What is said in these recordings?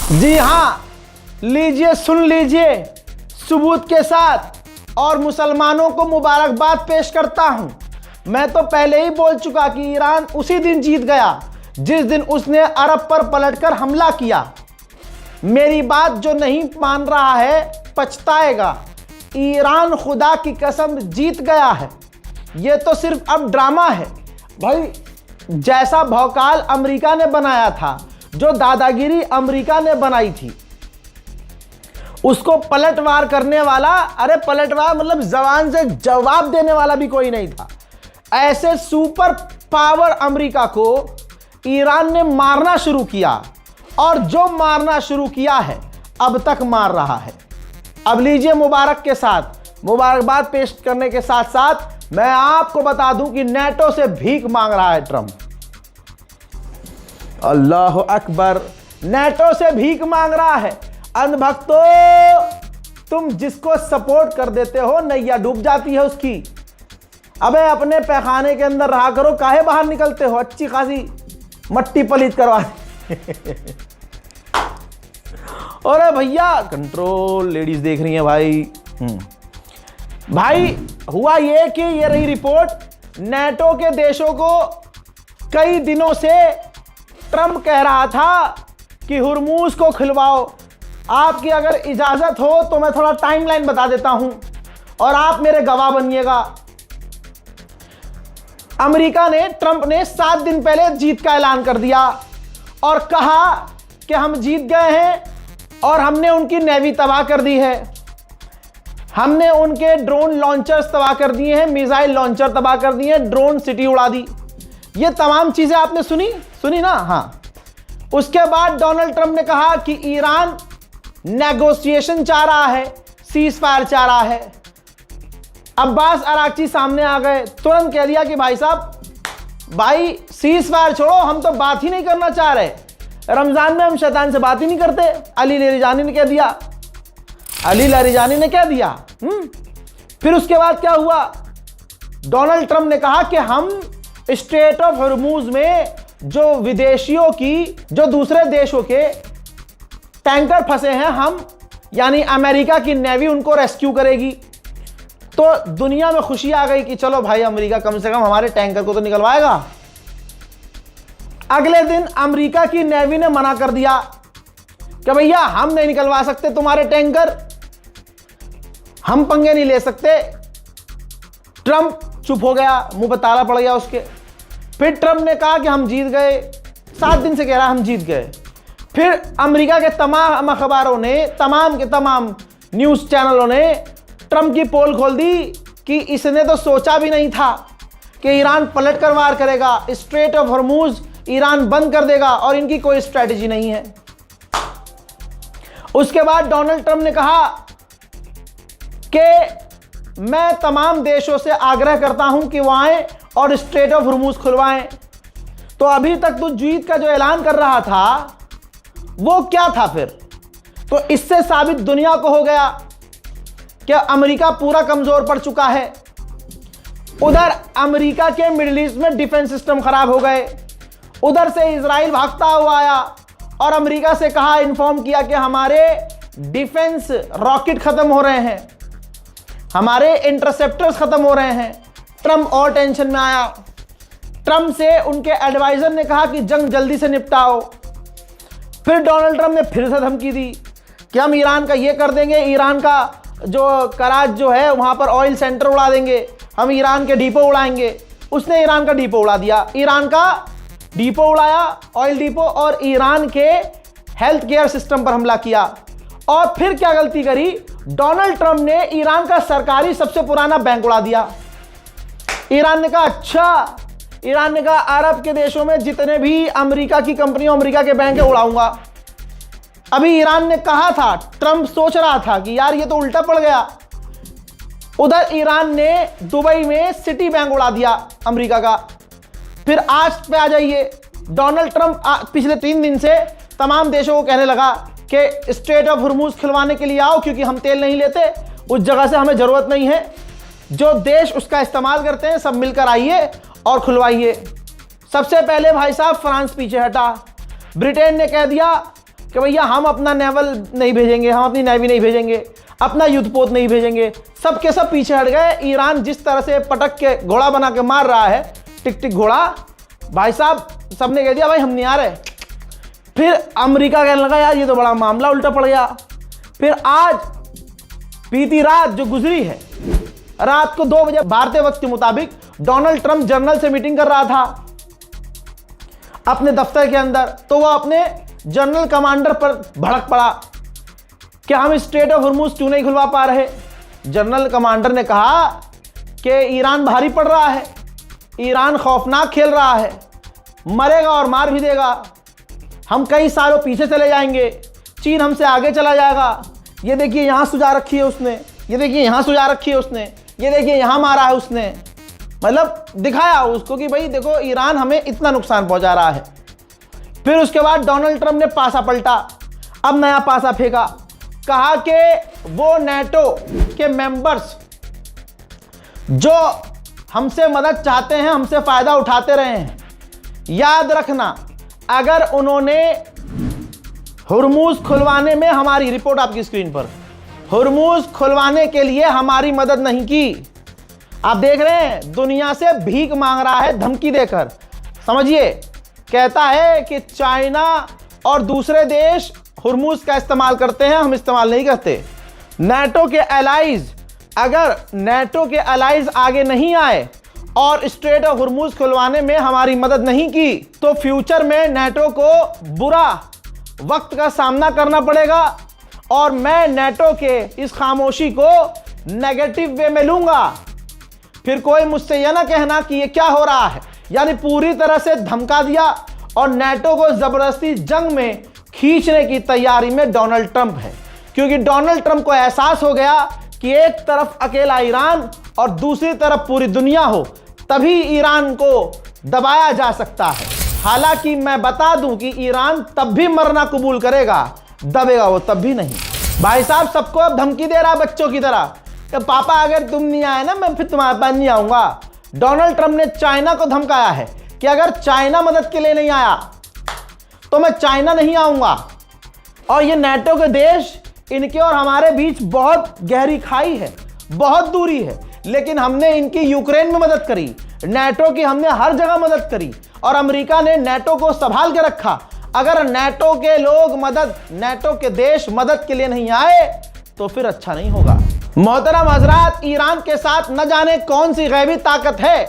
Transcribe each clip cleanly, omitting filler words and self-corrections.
जी हां, लीजिए, सुन लीजिए सबूत के साथ, और मुसलमानों को मुबारकबाद पेश करता हूं। मैं तो पहले ही बोल चुका कि ईरान उसी दिन जीत गया जिस दिन उसने अरब पर पलटकर हमला किया। मेरी बात जो नहीं मान रहा है पछताएगा। ईरान खुदा की कसम जीत गया है। यह तो सिर्फ अब ड्रामा है भाई। जैसा भौकाल अमेरिका ने बनाया था, जो दादागिरी अमेरिका ने बनाई थी, उसको पलटवार करने वाला, अरे पलटवार मतलब जबान से जवाब देने वाला भी कोई नहीं था। ऐसे सुपर पावर अमेरिका को ईरान ने मारना शुरू किया, और जो मारना शुरू किया है अब तक मार रहा है। अब लीजिए मुबारक के साथ, मुबारकबाद पेश करने के साथ साथ मैं आपको बता दूं कि नेटो से भीख मांग रहा है ट्रंप। अल्लाह अकबर, नेटो से भीख मांग रहा है। अंधभक्तों, तुम जिसको सपोर्ट कर देते हो नैया डूब जाती है उसकी। अबे अपने पैखाने के अंदर रहा करो, काहे बाहर निकलते हो? अच्छी खासी मट्टी पलीत करवा अरे भैया कंट्रोल, लेडीज देख रही हैं भाई। भाई हुआ ये कि ये रही रिपोर्ट। नेटो के देशों को कई दिनों से ट्रंप कह रहा था कि हुर्मुज को खिलवाओ। आपकी अगर इजाजत हो तो मैं थोड़ा टाइमलाइन बता देता हूं और आप मेरे गवाह बनिएगा। अमेरिका ने, ट्रंप ने 7 दिन पहले जीत का ऐलान कर दिया और कहा कि हम जीत गए हैं और हमने उनकी नेवी तबाह कर दी है, हमने उनके ड्रोन लॉन्चर्स तबाह कर दिए हैं, मिसाइल लॉन्चर तबाह कर दिए हैं, ड्रोन सिटी उड़ा दी। ये तमाम चीजें आपने सुनी ना? हाँ। उसके बाद डोनाल्ड ट्रंप ने कहा कि ईरान नेगोशिएशन चाह रहा है, सीज फायर चाह रहा है। अब्बास अराक्ची सामने आ गए, तुरंत कह दिया कि भाई साहब, भाई सीज फायर छोड़ो, हम तो बात ही नहीं करना चाह रहे। रमजान में हम शैतान से बात ही नहीं करते। अली लारिजानी ने कह दिया, अली लारिजानी ने कह दिया। फिर उसके बाद क्या हुआ? डोनाल्ड ट्रंप ने कहा कि हम स्ट्रेट ऑफ हॉर्मुज में जो विदेशियों की, जो दूसरे देशों के टैंकर फंसे हैं, हम यानी अमेरिका की नेवी उनको रेस्क्यू करेगी। तो दुनिया में खुशी आ गई कि चलो भाई, अमेरिका कम से कम हमारे टैंकर को तो निकलवाएगा। अगले दिन अमेरिका की नेवी ने मना कर दिया कि भैया हम नहीं निकलवा सकते तुम्हारे टैंकर, हम पंगे नहीं ले सकते। ट्रंप चुप हो गया, मुंह पर ताला पड़ गया उसके। फिर ट्रंप ने कहा कि हम जीत गए। 7 दिन से कह रहा हम जीत गए। फिर अमेरिका के तमाम अखबारों ने, तमाम के तमाम न्यूज चैनलों ने ट्रंप की पोल खोल दी कि इसने तो सोचा भी नहीं था कि ईरान पलट कर वार करेगा, स्ट्रेट ऑफ हॉर्मुज ईरान बंद कर देगा और इनकी कोई स्ट्रेटजी नहीं है। उसके बाद डोनाल्ड ट्रंप ने कहा कि मैं तमाम देशों से आग्रह करता हूं कि वो आए और स्ट्रेट ऑफ हॉर्मुज खुलवाएं। तो अभी तक तो जीत का जो ऐलान कर रहा था वो क्या था फिर? तो इससे साबित दुनिया को हो गया कि अमेरिका पूरा कमजोर पड़ चुका है। उधर अमेरिका के मिडिल ईस्ट में डिफेंस सिस्टम खराब हो गए, उधर से इजराइल भागता हुआ आया और अमेरिका से कहा, इन्फॉर्म किया कि हमारे डिफेंस रॉकेट खत्म हो रहे हैं, हमारे इंटरसेप्टर्स खत्म हो रहे हैं। ट्रंप और टेंशन में आया। ट्रंप से उनके एडवाइजर ने कहा कि जंग जल्दी से निपटाओ। फिर डोनाल्ड ट्रंप ने फिर से धमकी दी कि हम ईरान का ये कर देंगे, ईरान का जो कराच जो है वहां पर ऑयल सेंटर उड़ा देंगे, हम ईरान के डिपो उड़ाएंगे। उसने ईरान का डिपो उड़ा दिया, ईरान का डिपो उड़ाया, ऑयल डिपो, और ईरान के हेल्थ केयर सिस्टम पर हमला किया। और फिर क्या गलती करी? डोनाल्ड ट्रंप ने ईरान का सरकारी सबसे पुराना बैंक उड़ा दिया। ईरान ने कहा अच्छा, ईरान ने कहा अरब के देशों में जितने भी अमेरिका की कंपनियों, अमेरिका के बैंक है, उड़ाऊंगा। अभी ईरान ने कहा था, ट्रंप सोच रहा था कि यार ये तो उल्टा पड़ गया। उधर ईरान ने दुबई में सिटी बैंक उड़ा दिया अमेरिका का। फिर आज पे आ जाइए, डोनाल्ड ट्रंप पिछले 3 दिन से तमाम देशों को कहने लगा कि स्ट्रेट ऑफ हॉर्मुज खिलवाने के लिए आओ, क्योंकि हम तेल नहीं लेते, उस जगह से हमें जरूरत नहीं है। जो देश उसका इस्तेमाल करते हैं सब मिलकर आइए और खुलवाइए। सबसे पहले भाई साहब फ्रांस पीछे हटा। ब्रिटेन ने कह दिया कि भैया हम अपना नेवल नहीं भेजेंगे, हम अपनी नेवी नहीं भेजेंगे, अपना युद्धपोत नहीं भेजेंगे। सब के सब पीछे हट गए। ईरान जिस तरह से पटक के घोड़ा बना के मार रहा है, टिक टिक घोड़ा, भाई साहब सबने कह दिया भाई हम नहीं आ रहे। फिर अमेरिका कहने लगा यार ये तो बड़ा मामला उल्टा पड़ गया। फिर आज बीती रात जो गुजरी है, रात को 2 बजे भारतीय वक्त के मुताबिक डोनाल्ड ट्रंप जनरल से मीटिंग कर रहा था अपने दफ्तर के अंदर। तो वह अपने जनरल कमांडर पर भड़क पड़ा कि हम स्ट्रेट ऑफ हॉर्मज़ क्यों नहीं खुलवा पा रहे। जनरल कमांडर ने कहा कि ईरान भारी पड़ रहा है, ईरान खौफनाक खेल रहा है, मरेगा और मार भी देगा, हम कई सालों पीछे चले जाएंगे, चीन हमसे आगे चला जाएगा। ये देखिए यहाँ सुझा रखी है उसने, ये देखिए यहाँ सुझा रखी है उसने, ये देखिए यहाँ मारा है उसने। मतलब दिखाया उसको कि भाई देखो ईरान हमें इतना नुकसान पहुंचा रहा है। फिर उसके बाद डोनाल्ड ट्रंप ने पासा पलटा, अब नया पासा फेंका, कहा कि वो नेटो के मेंबर्स जो हमसे मदद चाहते हैं, हमसे फायदा उठाते रहे हैं, याद रखना अगर उन्होंने हुर्मुज़ खुलवाने में हमारी, रिपोर्ट आपकी स्क्रीन पर, हुर्मुज़ खुलवाने के लिए हमारी मदद नहीं की, आप देख रहे हैं दुनिया से भीख मांग रहा है धमकी देकर। समझिए, कहता है कि चाइना और दूसरे देश हुर्मुज़ का इस्तेमाल करते हैं, हम इस्तेमाल नहीं करते। नेटो के एलाइज, अगर नेटो के एलाइज आगे नहीं आए और स्ट्रेट ऑफ हुर्मुज़ खुलवाने में हमारी मदद नहीं की तो फ्यूचर में नेटो को बुरा वक्त का सामना करना पड़ेगा और मैं नेटो के इस खामोशी को नेगेटिव वे में लूंगा। फिर कोई मुझसे यह ना कहना कि ये क्या हो रहा है। यानी पूरी तरह से धमका दिया और नेटो को जबरदस्ती जंग में खींचने की तैयारी में डोनाल्ड ट्रंप है, क्योंकि डोनाल्ड ट्रंप को एहसास हो गया कि एक तरफ अकेला ईरान और दूसरी तरफ पूरी दुनिया हो तभी ईरान को दबाया जा सकता है। हालांकि मैं बता दूं कि ईरान तब भी मरना कबूल करेगा, दबेगा वो तब भी नहीं। भाई साहब सबको अब धमकी दे रहा बच्चों की तरह कि पापा अगर तुम नहीं आए ना मैं फिर तुम्हारे पास नहीं आऊंगा। डोनाल्ड ट्रंप ने चाइना को धमकाया है कि अगर चाइना मदद के लिए नहीं आया तो मैं चाइना नहीं आऊंगा। और ये नेटो के देश, इनके और हमारे बीच बहुत गहरी खाई है, बहुत दूरी है, लेकिन हमने इनकी यूक्रेन में मदद करी, नेटो की हमने हर जगह मदद करी और अमेरिका ने नेटो को संभाल के रखा। अगर नेटो के लोग मदद, नेटो के देश मदद के लिए नहीं आए तो फिर अच्छा नहीं होगा। मोहतरम हजरात, ईरान के साथ न जाने कौन सी गैबी ताकत है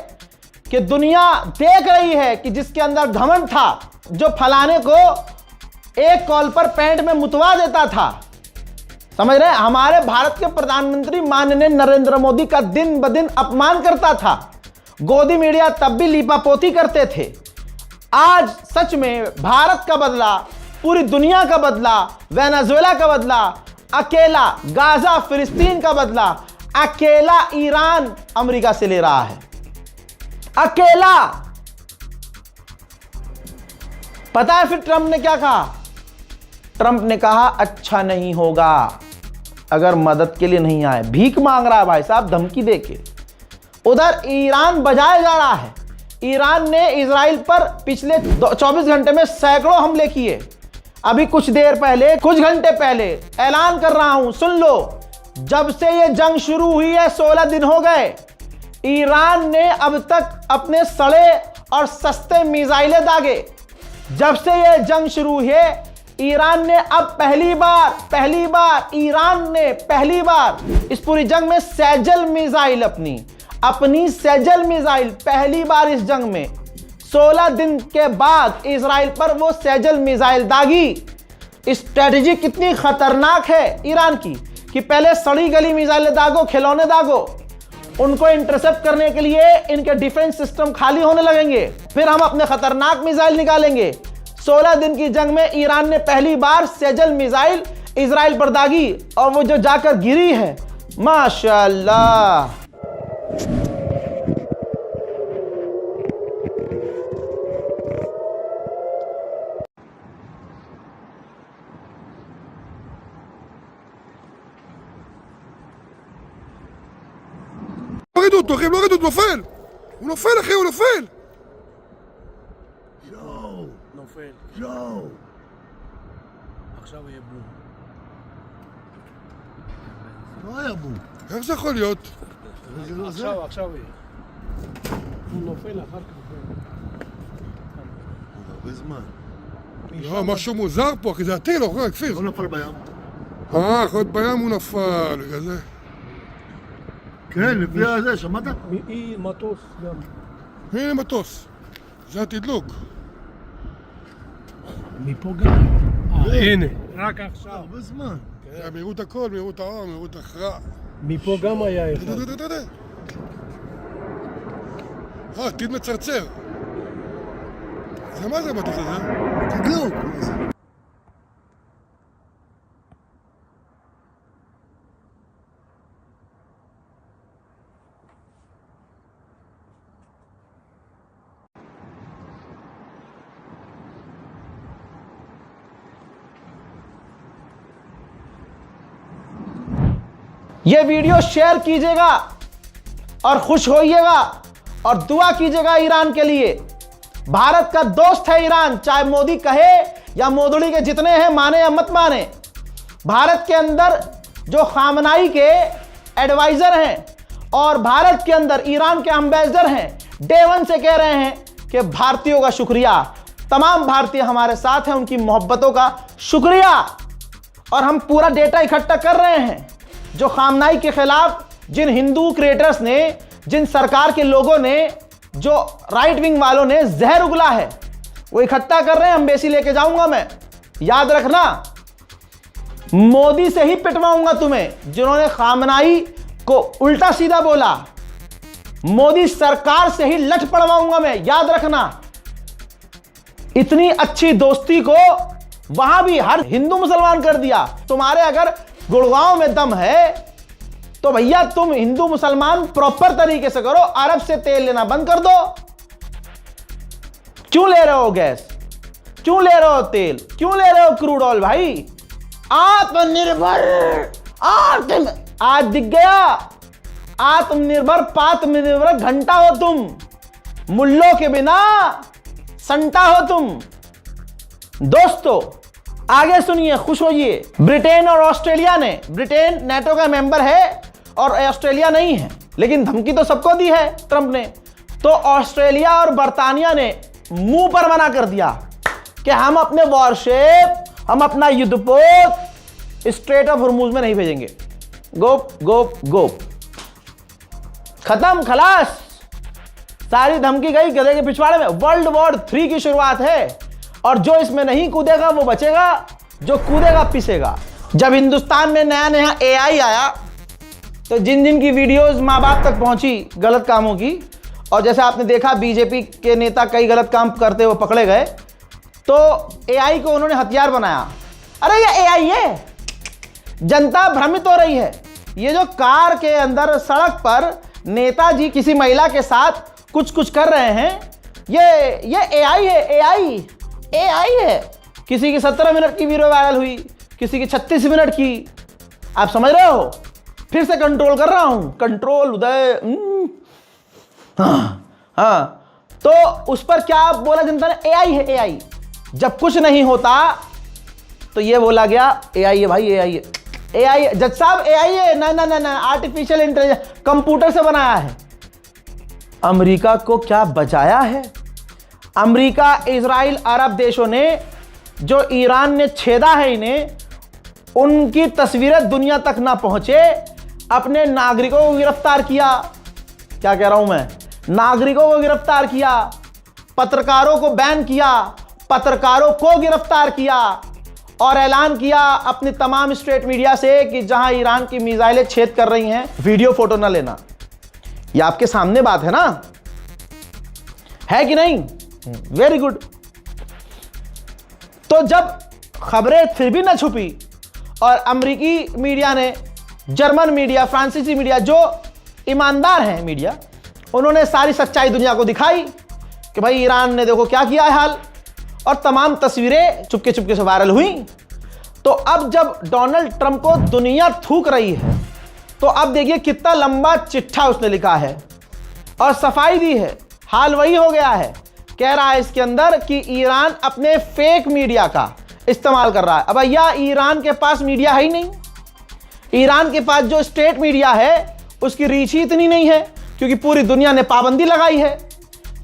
कि दुनिया देख रही है कि जिसके अंदर घमंड था, जो फलाने को एक कॉल पर पैंट में मुतवा देता था। समझ रहे हैं, हमारे भारत के प्रधानमंत्री माननीय नरेंद्र मोदी का दिन ब दिन अपमान करता था। गोदी मीडिया तब भी लीपापोती करते थे। आज सच में भारत का बदला, पूरी दुनिया का बदला, वेनेजुएला का बदला, अकेला गाजा फिलिस्तीन का बदला अकेला ईरान अमेरिका से ले रहा है। अकेला। पता है फिर ट्रंप ने क्या कहा? ट्रंप ने कहा अच्छा नहीं होगा अगर मदद के लिए नहीं आए। भीख मांग रहा है भाई साहब, धमकी देके। उधर ईरान बजाए जा रहा है। ईरान ने इजराइल पर पिछले 24 घंटे में सैकड़ों हमले किए। अभी कुछ देर पहले, कुछ घंटे पहले ऐलान कर रहा हूं, सुन लो, जब से यह जंग शुरू हुई है 16 दिन हो गए, ईरान ने अब तक अपने सड़े और सस्ते मिसाइलें दागे। जब से यह जंग शुरू है ईरान ने अब पहली बार ईरान ने पहली बार इस पूरी जंग में सैजल मिसाइल, अपनी सैजल मिसाइल पहली बार इस जंग में 16 दिन के बाद इजराइल पर वो सैजल मिसाइल दागी। स्ट्रेटजी कितनी खतरनाक है ईरान की कि पहले सड़ी गली मिसाइलें दागो, खिलौने दागो, उनको इंटरसेप्ट करने के लिए इनके डिफेंस सिस्टम खाली होने लगेंगे, फिर हम अपने खतरनाक मिसाइल निकालेंगे। 16 दिन की जंग में ईरान ने पहली बार सैजल मिसाइल इजराइल पर दागी और वो जो जाकर गिरी है, माशाअल्लाह। לא ראיתו, אחי, לא ראיתו, הוא נופל! הוא נופל, אחי, הוא נופל! נופל. עכשיו יהיה בום. לא היה בום. איך זה יכול להיות? זה לא זה. עכשיו יהיה. הוא נופל אחר כך. הרבה זמן. לא, משהו מוזר פה, כי זה הטיל, אוקיי, כפיר. לא נפל בים. יכול להיות בים הוא נפל, בגלל זה. כן, לפי הזה, שמעת? היא מטוס גם. הנה מטוס. זה התדלוק. מפה גם. הנה. רק עכשיו. הרבה זמן. זה מהירות הכל, מהירות האור, מהירות הכרעה. מפה גם היה אחד. טיל מצרצר. זה מה זה המטוס הזה? תדלוק. ये वीडियो शेयर कीजिएगा और खुश होइएगा और दुआ कीजिएगा ईरान के लिए। भारत का दोस्त है ईरान, चाहे मोदी कहे या मोदड़ी के जितने हैं माने या मत माने। भारत के अंदर जो खामनाई के एडवाइजर हैं और भारत के अंदर ईरान के एम्बेसडर हैं, डे वन से कह रहे हैं कि भारतीयों का शुक्रिया, तमाम भारतीय हमारे साथ हैं, उनकी मोहब्बतों का शुक्रिया। और हम पूरा डेटा इकट्ठा कर रहे हैं जो खामनाई के खिलाफ जिन हिंदू क्रिएटर्स ने, जिन सरकार के लोगों ने, जो राइट विंग वालों ने जहर उगला है, वो इकट्ठा कर रहे हैं। एम्बेसी लेके जाऊंगा मैं, याद रखना, मोदी से ही पिटवाऊंगा तुम्हें जिन्होंने खामनाई को उल्टा सीधा बोला। मोदी सरकार से ही लठ पड़वाऊंगा मैं, याद रखना। इतनी अच्छी दोस्ती को वहां भी हर हिंदू मुसलमान कर दिया। तुम्हारे अगर गुड़गांव में दम है तो भैया तुम हिंदू मुसलमान प्रॉपर तरीके से करो, अरब से तेल लेना बंद कर दो। क्यों ले रहे हो गैस, क्यों ले रहे हो तेल, क्यों ले रहे हो क्रूड ऑयल? भाई आत्मनिर्भर, आज दिख गया, आत्मनिर्भर पात्मनिर्भर घंटा हो तुम, मुल्लों के बिना संटा हो तुम। दोस्तों आगे सुनिए, खुश होइए। ब्रिटेन और ऑस्ट्रेलिया ने, ब्रिटेन नेटो का मेंबर है और ऑस्ट्रेलिया नहीं है, लेकिन धमकी तो सबको दी है ट्रंप ने। तो ऑस्ट्रेलिया और बर्तानिया ने मुंह पर मना कर दिया कि हम अपने वॉरशिप, हम अपना युद्धपोत स्ट्रेट ऑफ हॉर्मुज में नहीं भेजेंगे। गोप गोप गोप, खत्म, खलास, सारी धमकी गई गधे के पिछवाड़े में। वर्ल्ड वॉर 3 की शुरुआत है और जो इसमें नहीं कूदेगा वो बचेगा, जो कूदेगा पिसेगा। जब हिंदुस्तान में नया नया एआई आया तो जिन जिन की वीडियोस माँ बाप तक पहुंची गलत कामों की, और जैसे आपने देखा बीजेपी के नेता कई गलत काम करते हुए पकड़े गए, तो एआई को उन्होंने हथियार बनाया। अरे ये एआई है, जनता भ्रमित हो रही है। ये जो कार के अंदर सड़क पर नेताजी किसी महिला के साथ कुछ कुछ कर रहे हैं, ये एआई है, एआई है। किसी की 17 मिनट की वीडियो वायरल हुई, किसी की 36 मिनट की। आप समझ रहे हो? फिर से कंट्रोल कर रहा हूं, कंट्रोल उदय। हाँ, तो उस पर क्या बोला जनता ने? एआई है, एआई। जब कुछ नहीं होता तो ये बोला गया एआई है भाई, एआई है, एआई। जज साहब एआई है, ना, आर्टिफिशियल इंटेलिजेंस, कंप्यूटर से बनाया है। अमेरिका को क्या बचाया है? अमेरिका, इजराइल, अरब देशों ने, जो ईरान ने छेदा है इन्हें, उनकी तस्वीरें दुनिया तक ना पहुंचे, अपने नागरिकों को गिरफ्तार किया। क्या कह रहा हूं मैं? नागरिकों को गिरफ्तार किया, पत्रकारों को बैन किया, पत्रकारों को गिरफ्तार किया और ऐलान किया अपनी तमाम स्टेट मीडिया से कि जहां ईरान की मिसाइलें छेद कर रही हैं, वीडियो फोटो ना लेना। ये आपके सामने बात है ना, है कि नहीं? Very good. तो जब खबरें फिर भी ना छुपी और अमेरिकी मीडिया ने, जर्मन मीडिया, फ्रांसीसी मीडिया, जो ईमानदार हैं मीडिया, उन्होंने सारी सच्चाई दुनिया को दिखाई कि भाई ईरान ने देखो क्या किया है हाल, और तमाम तस्वीरें चुपके चुपके से वायरल हुई। तो अब जब डोनाल्ड ट्रंप को दुनिया थूक रही है, तो अब देखिए कितना लंबा चिट्ठा उसने लिखा है और सफाई दी है। हाल वही हो गया है, कह रहा है इसके अंदर कि ईरान अपने फेक मीडिया का इस्तेमाल कर रहा है। अब भैया ईरान के पास मीडिया है ही नहीं, ईरान के पास जो स्टेट मीडिया है उसकी रीच ही इतनी नहीं है, क्योंकि पूरी दुनिया ने पाबंदी लगाई है।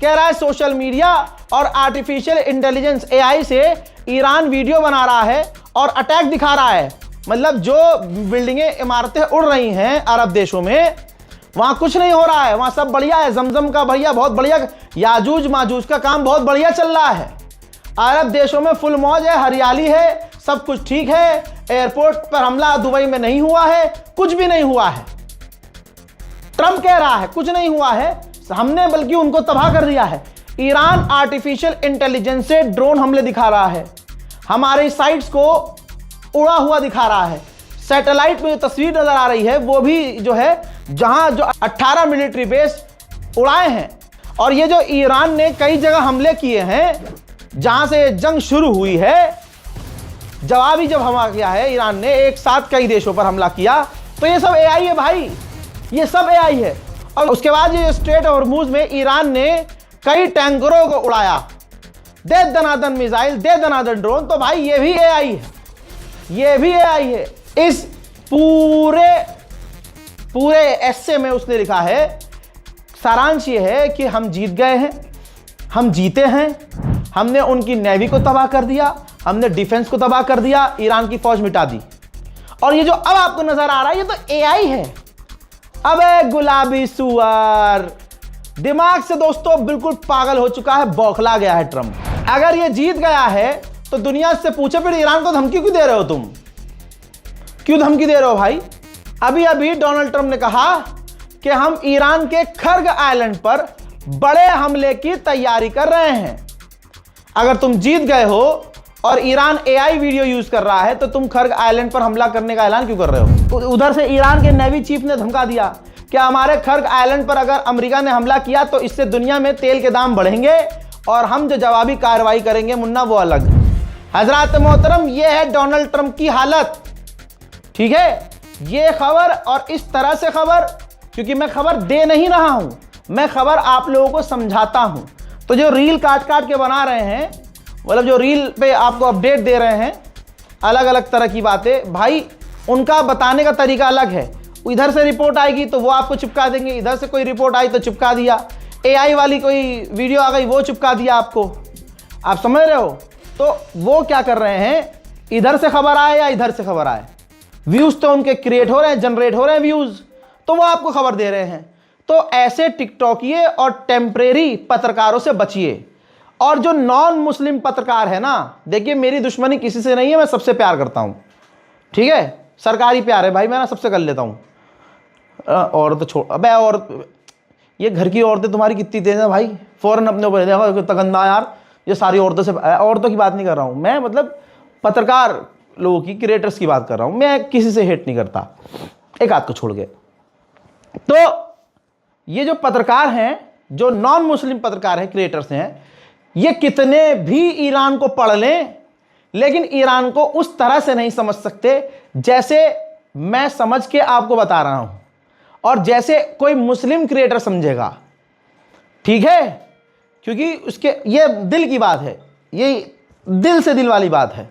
कह रहा है सोशल मीडिया और आर्टिफिशियल इंटेलिजेंस AI से ईरान वीडियो बना रहा है और अटैक दिखा रहा है। मतलब जो बिल्डिंगें इमारतें उड़ रही हैं अरब देशों में, वहां कुछ नहीं हो रहा है, वहां सब बढ़िया है। जमजम का भैया बहुत बढ़िया, याजूज माजूज का काम बहुत बढ़िया चल रहा है। अरब देशों में फुल मौज है, हरियाली है, सब कुछ ठीक है। एयरपोर्ट पर हमला दुबई में नहीं हुआ है, कुछ भी नहीं हुआ है। ट्रंप कह रहा है कुछ नहीं हुआ है, हमने बल्कि उनको तबाह कर दिया है। ईरान आर्टिफिशियल इंटेलिजेंस से ड्रोन हमले दिखा रहा है, हमारी साइट्स को उड़ा हुआ दिखा रहा है। सैटेलाइट में जो तस्वीर नजर आ रही है वो भी जो है जहां जो 18 मिलिट्री बेस उड़ाए हैं। और ये जो ईरान ने कई जगह हमले किए हैं जहां से जंग शुरू हुई है, जवाबी जब हमला किया है ईरान ने, एक साथ कई देशों पर हमला किया, तो ये सब AI है भाई, ये सब AI है। और उसके बाद ये स्ट्रेट ऑफ हॉर्मुज में ईरान ने कई टैंकरों को उड़ाया, दे दनादन मिसाइल, दे दनादन ड्रोन, तो भाई ये भी AI है, ये भी AI है। इस पूरे ऐसे में उसने लिखा है, सारांश ये है कि हम जीत गए हैं, हम जीते हैं, हमने उनकी नेवी को तबाह कर दिया, हमने डिफेंस को तबाह कर दिया, ईरान की फौज मिटा दी। और ये जो अब आपको नजर आ रहा है ये तो AI है। अबे गुलाबी सुअर, दिमाग से दोस्तों बिल्कुल पागल हो चुका है, बौखला गया है ट्रंप। अगर ये जीत गया है तो दुनिया से पूछे फिर ईरान को धमकी क्यों दे रहे हो तुम, क्यों धमकी दे रहे हो भाई? अभी अभी डोनाल्ड ट्रंप ने कहा कि हम ईरान के खर्ग आइलैंड पर बड़े हमले की तैयारी कर रहे हैं। अगर तुम जीत गए हो और ईरान AI वीडियो यूज कर रहा है तो तुम खर्ग आइलैंड पर हमला करने का ऐलान क्यों कर रहे हो? उधर से ईरान के नेवी चीफ ने धमका दिया कि हमारे खर्ग आइलैंड पर अगर अमेरिका ने हमला किया तो इससे दुनिया में तेल के दाम बढ़ेंगे और हम जो जवाबी कार्रवाई करेंगे मुन्ना वो अलग। हजरात मोहतरम, ये है डोनाल्ड ट्रंप की हालत, ठीक है। ये खबर और इस तरह से खबर, क्योंकि मैं खबर दे नहीं रहा हूं, मैं खबर आप लोगों को समझाता हूं। तो जो रील काट काट के बना रहे हैं, मतलब जो रील पे आपको अपडेट दे रहे हैं अलग अलग तरह की बातें, भाई उनका बताने का तरीका अलग है। इधर से रिपोर्ट आएगी तो वो आपको चिपका देंगे, इधर से कोई रिपोर्ट आई तो चिपका दिया, AI वाली कोई वीडियो आ गई वो चिपका दिया आपको। आप समझ रहे हो? तो वो क्या कर रहे हैं, इधर से खबर आए या इधर से खबर आए, व्यूज तो उनके क्रिएट हो रहे हैं, जनरेट हो रहे हैं व्यूज, तो वो आपको खबर दे रहे हैं। तो ऐसे टिकटॉकिए और टेम्परेरी पत्रकारों से बचिए। और जो नॉन मुस्लिम पत्रकार है ना, देखिए मेरी दुश्मनी किसी से नहीं है, मैं सबसे प्यार करता हूं, ठीक है, सरकारी प्यार है भाई, मैं ना सबसे कर लेता हूं। औरत छोड़, अबे और ये घर की औरतें तुम्हारी कितनी तेज है भाई, फौरन अपने ऊपर देखो गंदा यार, ये सारी औरतों से, औरतों की बात नहीं कर रहा हूं मैं, मतलब पत्रकार लोगों की, क्रिएटर्स की बात कर रहा हूं मैं, किसी से हेट नहीं करता एक आध को छोड़ के। तो ये जो पत्रकार हैं, जो नॉन मुस्लिम पत्रकार हैं, क्रिएटर्स हैं, ये कितने भी ईरान को पढ़ लें लेकिन ईरान को उस तरह से नहीं समझ सकते जैसे मैं समझ के आपको बता रहा हूं और जैसे कोई मुस्लिम क्रिएटर समझेगा, ठीक है, क्योंकि उसके ये दिल की बात है, ये दिल से दिल वाली बात है।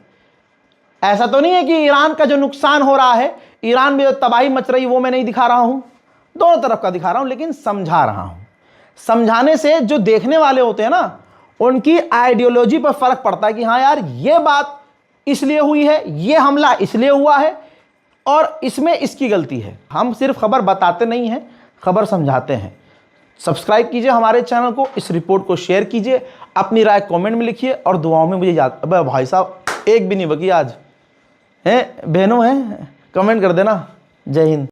ऐसा तो नहीं है कि ईरान का जो नुकसान हो रहा है, ईरान में जो तबाही मच रही वो मैं नहीं दिखा रहा हूं, दोनों तरफ का दिखा रहा हूं, लेकिन समझा रहा हूं। समझाने से जो देखने वाले होते हैं ना, उनकी आइडियोलॉजी पर फर्क पड़ता है कि हाँ यार ये बात इसलिए हुई है, ये हमला इसलिए हुआ है और इसमें इसकी गलती है। हम सिर्फ खबर बताते नहीं हैं, खबर समझाते हैं। सब्सक्राइब कीजिए हमारे चैनल को, इस रिपोर्ट को शेयर कीजिए, अपनी राय कमेंट में लिखिए और दुआओं में मुझे याद। अबे भाई साहब एक भी नहीं बकी आज, हैं बहनों हैं, कमेंट कर देना। जय हिंद।